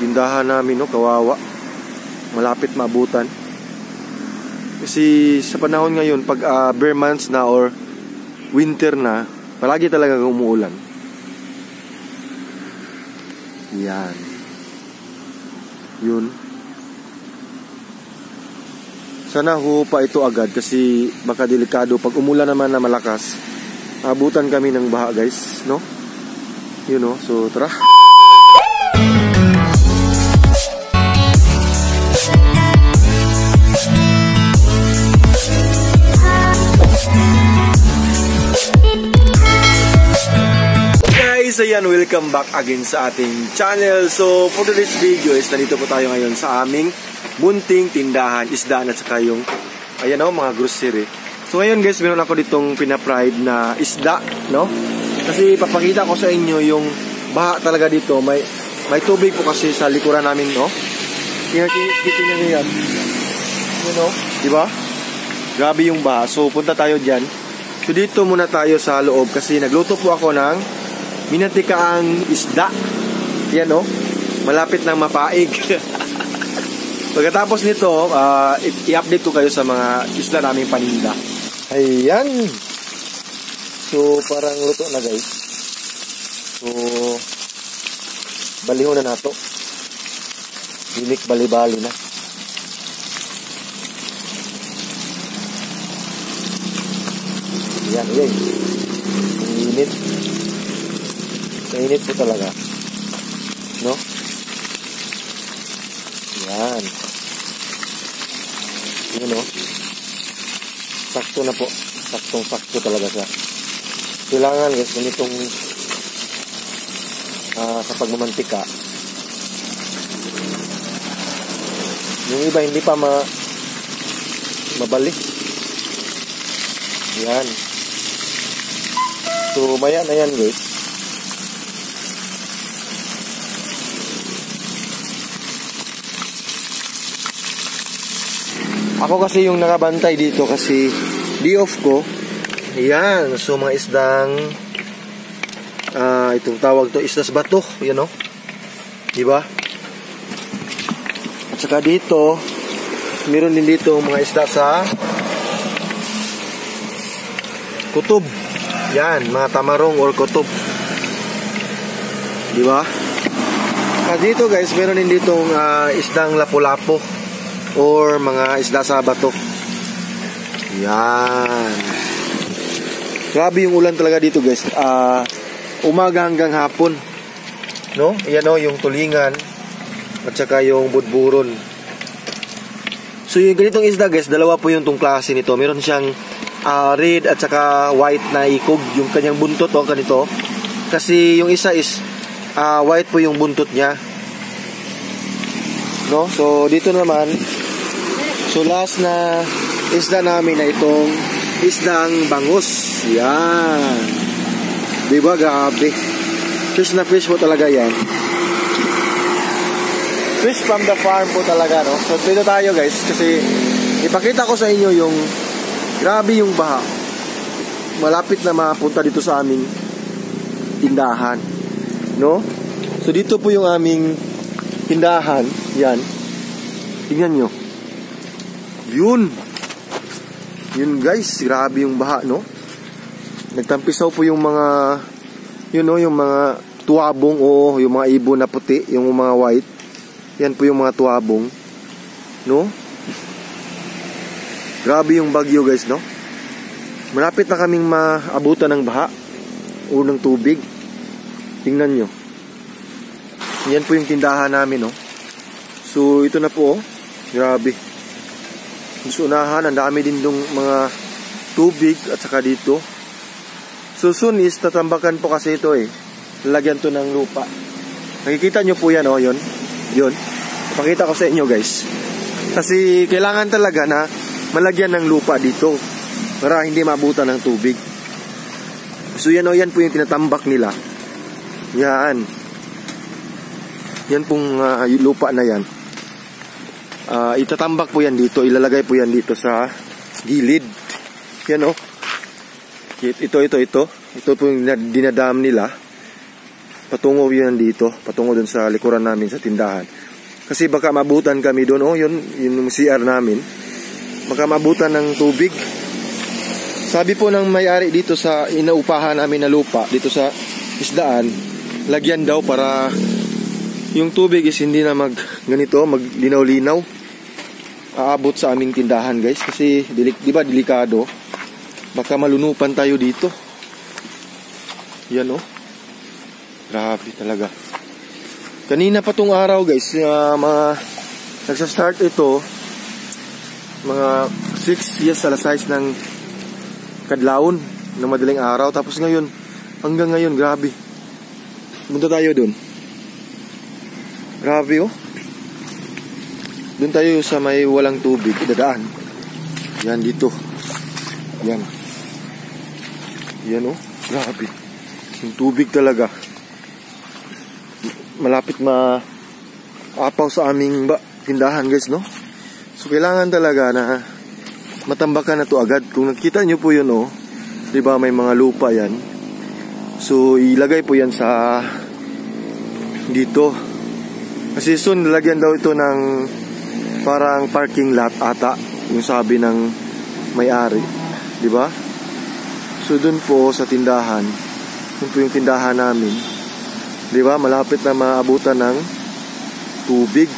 tindahan namin, no, kawawa. Malapit maabutan. Kasi sa panahon ngayon, pag bare months na or winter na, palagi talaga umuulan. Yan. Yun. Sana hupa ito agad kasi baka delikado. Pag umulan naman na malakas, abutan kami ng baha, guys, no? Yun, no? So, tara. Ayan, welcome back again sa ating channel. So for today's video is nandito po tayo ngayon sa aming munting tindahan, isdaan at saka yung ayan o, mga grocery. So ngayon guys, meron ako ditong pinapride na isda, no? Kasi papakita ko sa inyo yung baha talaga dito. May tubig po kasi sa likuran namin, no? Tingnan nyo yan. You know, diba? Grabe yung baha. So punta tayo dyan. So dito muna tayo sa loob kasi nagluto po ako ng minatikaang isda. Yan, oh. Malapit ng mapaig. Pagkatapos nito, i-update ko kayo sa mga isda naming paninda. Ayan. So, parang luto na, guys. So, balihon na nato. Bilik bali-bali na. Ayan, ayan. Init. Mainit po talaga, no? Yan. Yun, no? Sakto na po. Saktong-sakto talaga siya. Kailangan, guys, ganitong sa pagmamantika. Yung iba, hindi pa mabalik. Yan. So, maya na yan, guys. Ako kasi yung nakabantay dito kasi day off ko. Ayan. So mga isdang itong tawag to, isdas bato. Yan, o. Diba? At saka dito meron din dito mga isda sa kutob. Yan. Mga tamarong or kutob. Diba? At dito guys, meron din ditong isdang lapu-lapo or mga isda sa bato. Yan. Grabe yung ulan talaga dito guys. Umaga hanggang hapon, no? Yan o, yung tulingan at saka yung budburon. So yung ganitong isda guys, dalawa po yung tong klase nito. Meron siyang red at saka white na ikog. Yung kanyang buntot o ganito. Kasi yung isa is white po yung buntot niya, no? So dito naman, so last na isda namin na itong isdang bangus. Yan. Diba, grabe. Fish na fish po talaga yan. Fish from the farm po talaga, no? So dito tayo guys kasi ipakita ko sa inyo yung grabe yung baha. Malapit na mapunta dito sa aming tindahan, no? So dito po yung aming tindahan. Yan. Tingnan nyo. Yun guys, grabe yung baha, no? Nagtampisaw po yung mga, yun, no, yung mga tuwabong o yung mga ibon na puti, yung mga white. Yan po yung mga tuwabong, no? Grabe yung bagyo guys, no? Malapit na kaming maabutan ng baha o ng tubig. Tingnan nyo. Yan po yung tindahan namin, no? So ito na po, oh. Grabe. Sa unahan, ang dami din dong mga tubig at saka dito. So soon is tatambakan po kasi ito eh. Lalagyan to ng lupa. Nakikita nyo po yan, oh, yun. Ipakita ko sa inyo guys. Kasi kailangan talaga na malagyan ng lupa dito para hindi maabutan ng tubig. So yan, oh, yan po yung tinatambak nila. Yan. Yan pong lupa na yan. Itatambak po yan dito, ilalagay po yan dito sa gilid. Yan, oh. Ito po yung dinadam nila. patungo yan dito, patungo dun sa likuran namin sa tindahan. Kasi baka mabutan kami doon, oh yun yung CR namin. Baka mabutan ng tubig. Sabi po ng may-ari dito sa inaupahan namin na lupa, dito sa isdaan, lagyan daw para yung tubig is hindi na ganito, maglinaw-linaw. Aabot sa aming tindahan guys. Kasi, di ba delikado? Baka malunupan tayo dito. Yan oh. Grabe talaga. Kanina pa tong araw guys, nagsastart ito, mga 6 yes alas 6 ng kadlawon ng madaling araw. Tapos ngayon, hanggang ngayon, grabe. Punta tayo dun. Grabe oh. Dun tayo sa may walang tubig, dadaan. Yan dito. Yan. Yan oh. Grabe. Yung tubig talaga. Malapit maapaw sa aming tindahan guys, no? So kailangan talaga na matambakan na to agad. Kung nakita nyo po yun, oh, di ba may mga lupa yan. So ilagay po yan sa dito. Kasi soon lalagyan daw ito ng parang parking lot ata, yung sabi ng may-ari, di ba? So dun po sa tindahan, yun po yung tindahan namin, di ba? Malapit na maabutan ng tubig.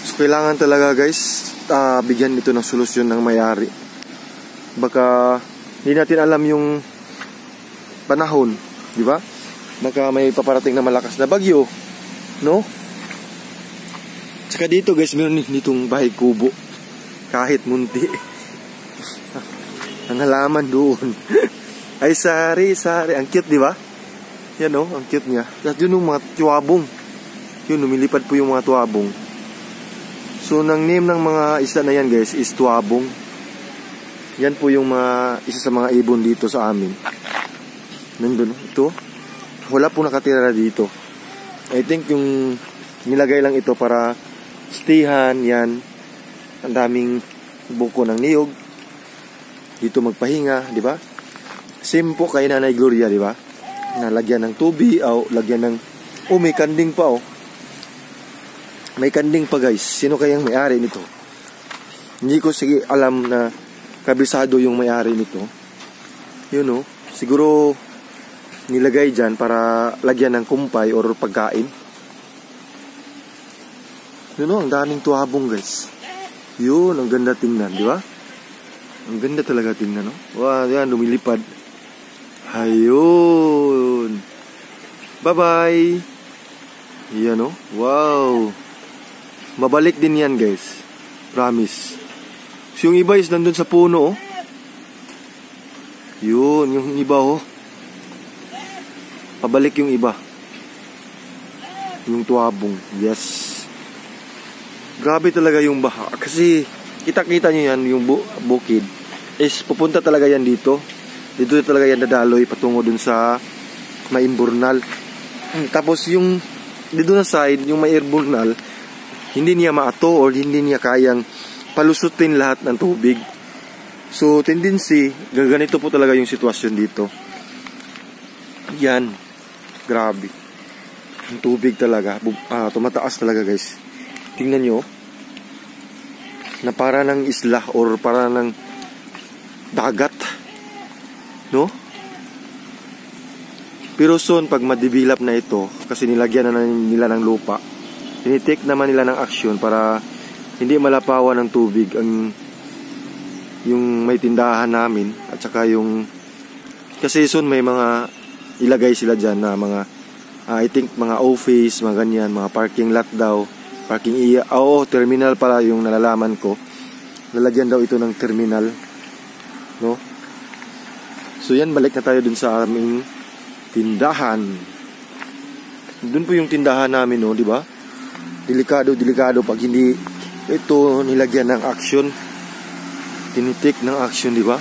So kailangan talaga guys, bigyan ito ng solusyon ng may-ari. Baka hindi natin alam yung panahon, di ba? Baka may paparating na malakas na bagyo, no? Tsaka dito guys, meron ditong bahay kubo. Kahit munti. Ang halaman doon. Ay sari. Ang cute, di ba? Yan oh, ang cute niya. At yun yung mga tuwabong. Yun, lumilipad po yung mga tuwabong. So, nang name ng mga isda na yan guys is tuwabong. Yan po yung isa sa mga ibon dito sa amin. Nandun, ito. Wala po nakatira dito. I think yung nilagay lang ito para stayhan, yan. Ang daming buko ng niyog. Dito magpahinga, di ba? Same po kay Nanay Gloria, di ba? Nalagyan ng tubig, lagyan ng... Oh, may kanding pa, oh. May kanding pa guys. Sino kayang may-ari nito? Hindi ko sige alam na kabisado yung may-ari nito. Yun oh. Siguro nilagay dyan para lagyan ng kumpay or pagkain. Yun oh, ang daming tuwabong guys. Yun, ang ganda tingnan, di ba? Ang ganda talaga tingnan, no? Wow, yan, lumilipad. Ayun. Bye-bye. Yan oh. Wow. Mabalik din yan guys. Promise. So yung iba is nandun sa puno oh. Yun, yung iba oh. Pabalik yung iba. Yung tuwabong. Yes. Grabe talaga yung baha. Kasi kita-kita nyo yan, yung bukid is pupunta talaga yan dito. Dito talaga yan dadaloy patungo dun sa may imburnal. Tapos yung dito na side, yung may imburnal, hindi niya maato or hindi niya kayang palusutin lahat ng tubig. So, tendency, gaganito po talaga yung sitwasyon dito. Yan. Grabe. Yung tubig talaga. Tumataas talaga guys. Tingnan nyo. Na para ng isla or para ng dagat. No? Pero soon, pag madibilap na ito, kasi nilagyan na nila ng lupa, tinitik naman nila ng aksyon para hindi malapawan ng tubig yung may tindahan namin at saka yung kasi soon may mga ilagay sila dyan na mga I think mga office, mga ganyan, mga parking lot daw, parking terminal pala yung nalalaman ko, lalagyan daw ito ng terminal, no? So yan, balik na tayo dun sa aming tindahan. Dun po yung tindahan namin, no, di ba? Delikado pag hindi ito nilagyan ng action, tinitik ng action, di ba?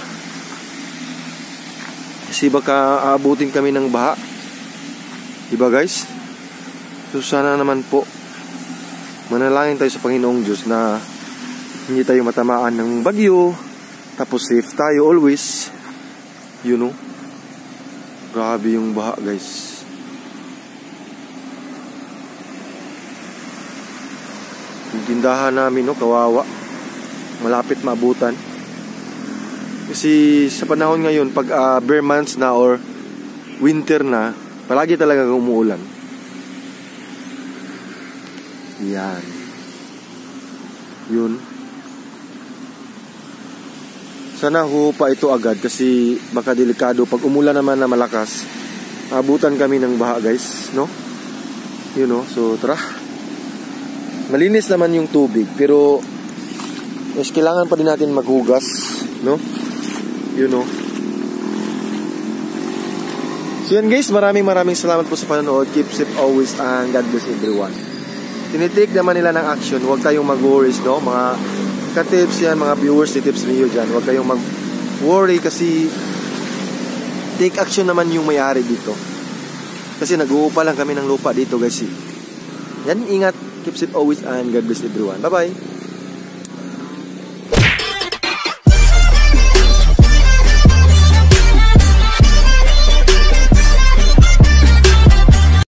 Kasi baka aabutin kami ng baha, di ba guys? So sana naman po manalangin tayo sa Panginoong Diyos na hindi tayo matamaan ng bagyo, tapos safe tayo always, you know. Grabe yung baha guys. tindahan namin, no, kawawa. Malapit maabutan. Kasi sa panahon ngayon, pag bare months na or winter na, palagi talaga umuulan. Yan. Yun. Sana hupa ito agad kasi baka delikado. Pag umulan naman na malakas, abutan kami ng baha, guys, no? Yun, no? So, tara. Malinis naman yung tubig, pero mas kailangan pa din natin maghugas, no? Yun, no? So yan, guys, maraming salamat po sa panonood. Keep safe always and God bless everyone. Tinitake naman nila ng action. Huwag kayong mag-worries, no? Mga ka-tips yan, mga viewers, tips niyo dyan. Huwag kayong mag-worry kasi take action naman yung may-ari dito. Kasi nag-uupa lang kami ng lupa dito, guys. Yan, ingat. Keep safe always and God bless everyone. Bye-bye.